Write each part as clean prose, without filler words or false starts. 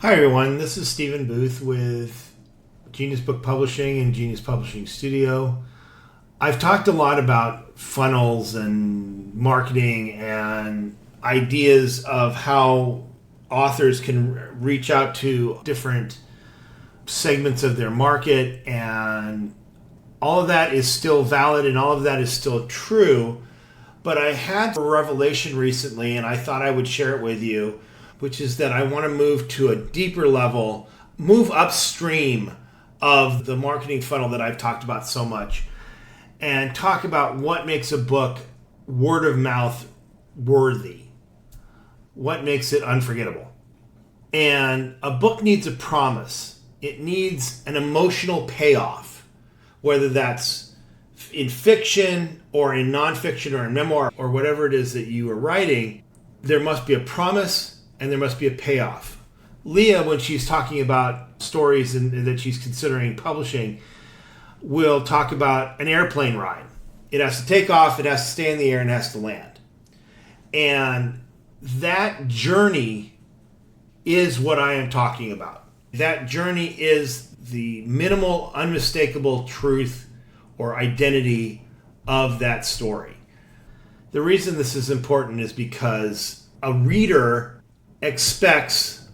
Hi everyone, this is Stephen Booth with Genius Book Publishing and Genius Publishing Studio. I've talked a lot about funnels and marketing and ideas of how authors can reach out to different segments of their market, and all of that is still valid and all of that is still true. But I had a revelation recently and I thought I would share it with you, which is that I want to move to a deeper level, move upstream of the marketing funnel that I've talked about so much, and talk about what makes a book word of mouth worthy, what makes it unforgettable. And a book needs a promise. It needs an emotional payoff, whether that's in fiction or in nonfiction or in memoir or whatever it is that you are writing. There must be a promise and there must be a payoff. Leah, when she's talking about stories and that she's considering publishing, will talk about an airplane ride. It has to take off, it has to stay in the air, and it has to land. And that journey is what I am talking about. That journey is the minimal, unmistakable truth or identity of that story. The reason this is important is because a reader expects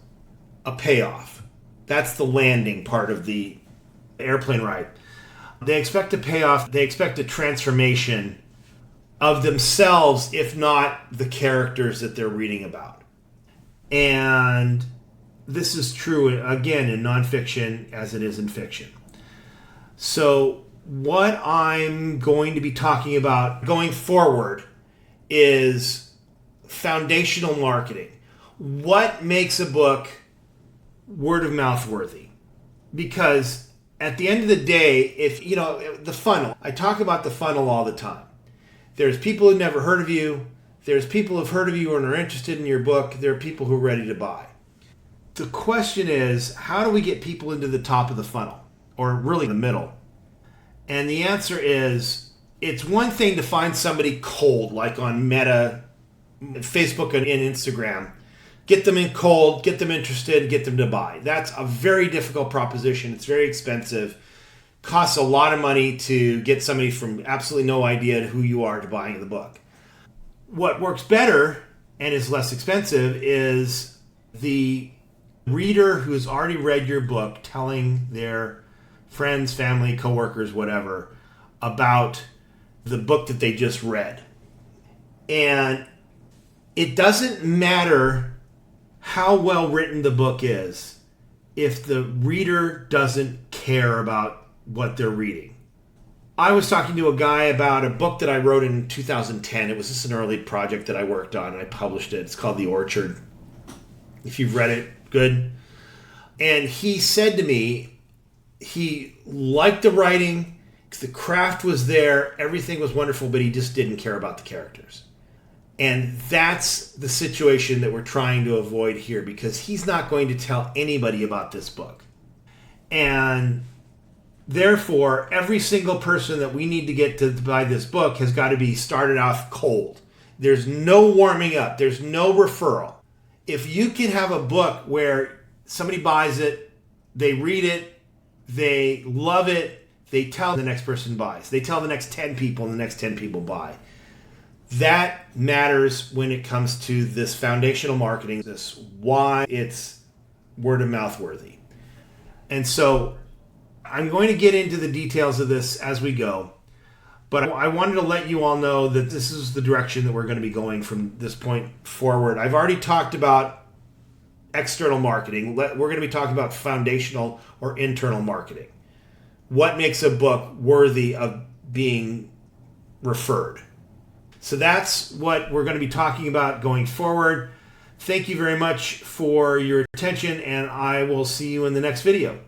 a payoff. That's the landing part of the airplane ride. They expect a payoff. They expect a transformation of themselves, if not the characters that they're reading about. And this is true, again, in nonfiction as it is in fiction. So what I'm going to be talking about going forward is foundational marketing. What makes a book word of mouth worthy? Because at the end of the day, if you know the funnel, I talk about the funnel all the time. There's people who've never heard of you. There's people who've heard of you and are interested in your book. There are people who are ready to buy. The question is, how do we get people into the top of the funnel, or really the middle? And the answer is, it's one thing to find somebody cold, like on Meta, Facebook, and Instagram. Get them in cold, get them interested, get them to buy. That's a very difficult proposition. It's very expensive. Costs a lot of money to get somebody from absolutely no idea who you are to buying the book. What works better and is less expensive is the reader who's already read your book telling their friends, family, coworkers, whatever, about the book that they just read. And it doesn't matter how well written the book is if the reader doesn't care about what they're reading. I was talking to a guy about a book that I wrote in 2010. It was just an early project that I worked on. I published it. It's called The Orchard. If you've read it, good. And he said to me, he liked the writing, the craft was there, everything was wonderful, but he just didn't care about the characters. And that's the situation that we're trying to avoid here, because he's not going to tell anybody about this book. And therefore, every single person that we need to get to buy this book has got to be started off cold. There's no warming up. There's no referral. If you can have a book where somebody buys it, they read it, they love it, they tell the next person buys. They tell the next 10 people and the next 10 people buy. That matters when it comes to this foundational marketing, this why it's word of mouth worthy. And so I'm going to get into the details of this as we go, but I wanted to let you all know that this is the direction that we're going to be going from this point forward. I've already talked about external marketing. We're going to be talking about foundational or internal marketing. What makes a book worthy of being referred? So that's what we're going to be talking about going forward. Thank you very much for your attention, and I will see you in the next video.